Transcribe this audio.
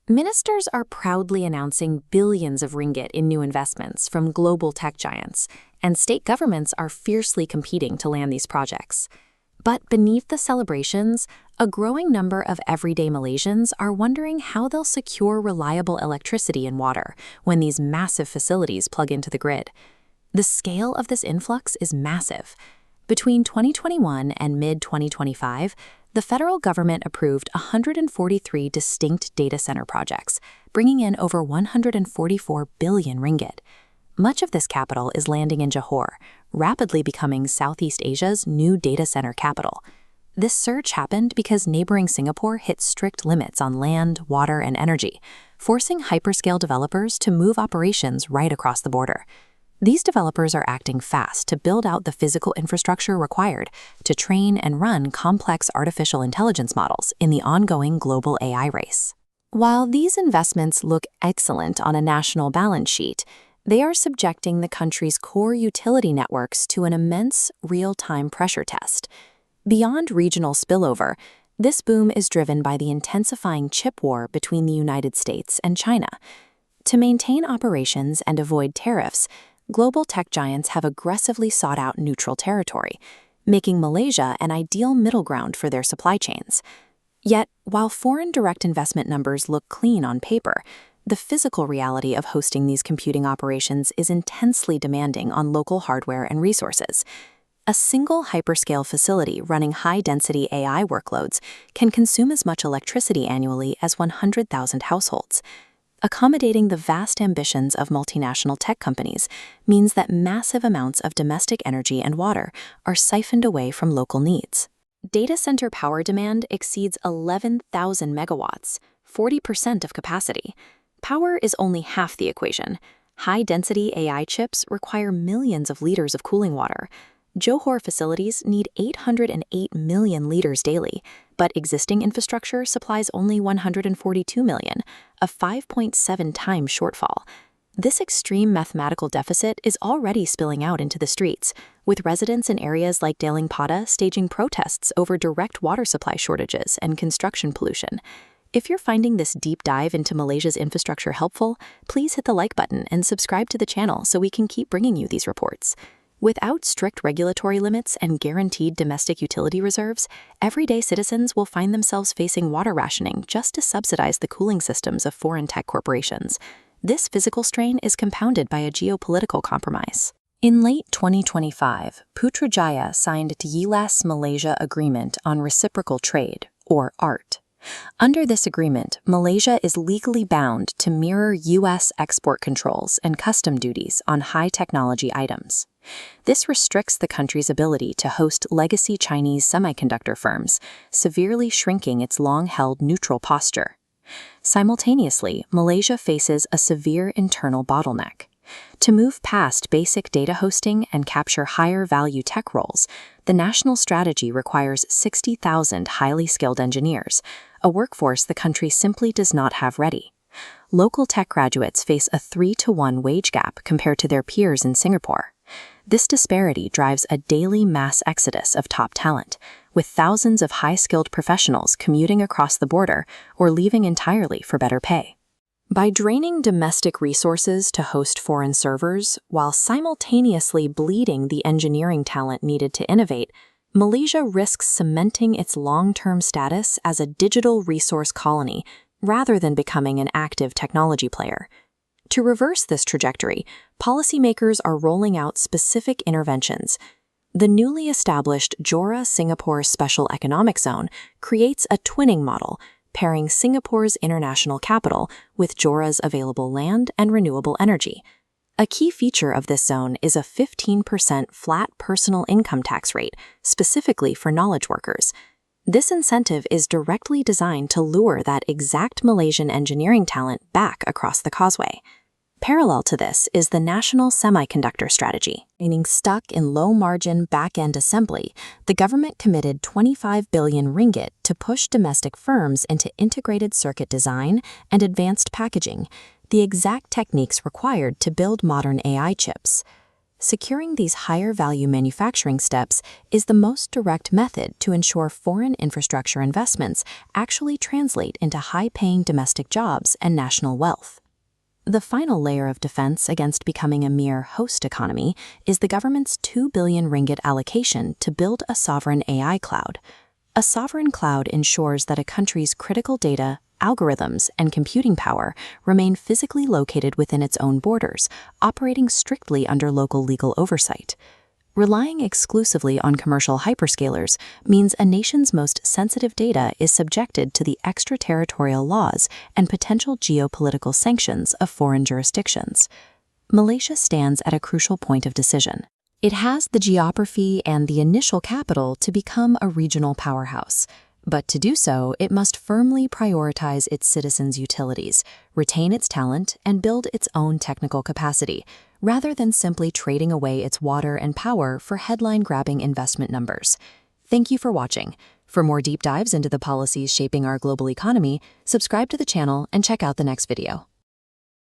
Ministers are proudly announcing billions of ringgit in new investments from global tech giants, and state governments are fiercely competing to land these projects. But beneath the celebrations, a growing number of everyday Malaysians are wondering how they'll secure reliable electricity and water when these massive facilities plug into the grid. The scale of this influx is massive. Between 2021 and mid-2025, the federal government approved 143 distinct data center projects, bringing in over 144 billion ringgit. Much of this capital is landing in Johor, rapidly becoming Southeast Asia's new data center capital. This surge happened because neighboring Singapore hit strict limits on land, water, and energy, forcing hyperscale developers to move operations right across the border. These developers are acting fast to build out the physical infrastructure required to train and run complex artificial intelligence models in the ongoing global AI race. While these investments look excellent on a national balance sheet, they are subjecting the country's core utility networks to an immense real-time pressure test. Beyond regional spillover, this boom is driven by the intensifying chip war between the United States and China. To maintain operations and avoid tariffs, global tech giants have aggressively sought out neutral territory, making Malaysia an ideal middle ground for their supply chains. Yet, while foreign direct investment numbers look clean on paper, the physical reality of hosting these computing operations is intensely demanding on local hardware and resources. A single hyperscale facility running high-density AI workloads can consume as much electricity annually as 100,000 households. Accommodating the vast ambitions of multinational tech companies means that massive amounts of domestic energy and water are siphoned away from local needs. Data center power demand exceeds 11,000 megawatts, 40% of capacity. Power is only half the equation. High-density AI chips require millions of liters of cooling water. Johor facilities need 808 million liters daily, but existing infrastructure supplies only 142 million, a 5.7 times shortfall. This extreme mathematical deficit is already spilling out into the streets, with residents in areas like Daling Pada staging protests over direct water supply shortages and construction pollution. If you're finding this deep dive into Malaysia's infrastructure helpful, please hit the like button and subscribe to the channel so we can keep bringing you these reports. Without strict regulatory limits and guaranteed domestic utility reserves, everyday citizens will find themselves facing water rationing just to subsidize the cooling systems of foreign tech corporations. This physical strain is compounded by a geopolitical compromise. In late 2025, Putrajaya signed Thailand-Malaysia Agreement on Reciprocal Trade, or ART. Under this agreement, Malaysia is legally bound to mirror U.S. export controls and custom duties on high-technology items. This restricts the country's ability to host legacy Chinese semiconductor firms, severely shrinking its long-held neutral posture. Simultaneously, Malaysia faces a severe internal bottleneck. To move past basic data hosting and capture higher-value tech roles, the national strategy requires 60,000 highly skilled engineers, a workforce the country simply does not have ready. Local tech graduates face a 3-to-1 wage gap compared to their peers in Singapore. This disparity drives a daily mass exodus of top talent, with thousands of high-skilled professionals commuting across the border or leaving entirely for better pay. By draining domestic resources to host foreign servers while simultaneously bleeding the engineering talent needed to innovate, Malaysia risks cementing its long-term status as a digital resource colony rather than becoming an active technology player. To reverse this trajectory, policymakers are rolling out specific interventions. The newly established Johor-Singapore Special Economic Zone creates a twinning model, pairing Singapore's international capital with Johor's available land and renewable energy. A key feature of this zone is a 15% flat personal income tax rate, specifically for knowledge workers. This incentive is directly designed to lure that exact Malaysian engineering talent back across the causeway. Parallel to this is the National Semiconductor Strategy. Remaining stuck in low-margin back-end assembly, the government committed 25 billion ringgit to push domestic firms into integrated circuit design and advanced packaging, the exact techniques required to build modern AI chips. Securing these higher-value manufacturing steps is the most direct method to ensure foreign infrastructure investments actually translate into high-paying domestic jobs and national wealth. The final layer of defense against becoming a mere host economy is the government's 2 billion ringgit allocation to build a sovereign AI cloud. A sovereign cloud ensures that a country's critical data, algorithms, and computing power remain physically located within its own borders, operating strictly under local legal oversight. Relying exclusively on commercial hyperscalers means a nation's most sensitive data is subjected to the extraterritorial laws and potential geopolitical sanctions of foreign jurisdictions. Malaysia stands at a crucial point of decision. It has the geography and the initial capital to become a regional powerhouse. But to do so, it must firmly prioritize its citizens' utilities, retain its talent, and build its own technical capacity, rather than simply trading away its water and power for headline-grabbing investment numbers. Thank you for watching. For more deep dives into the policies shaping our global economy, subscribe to the channel and check out the next video.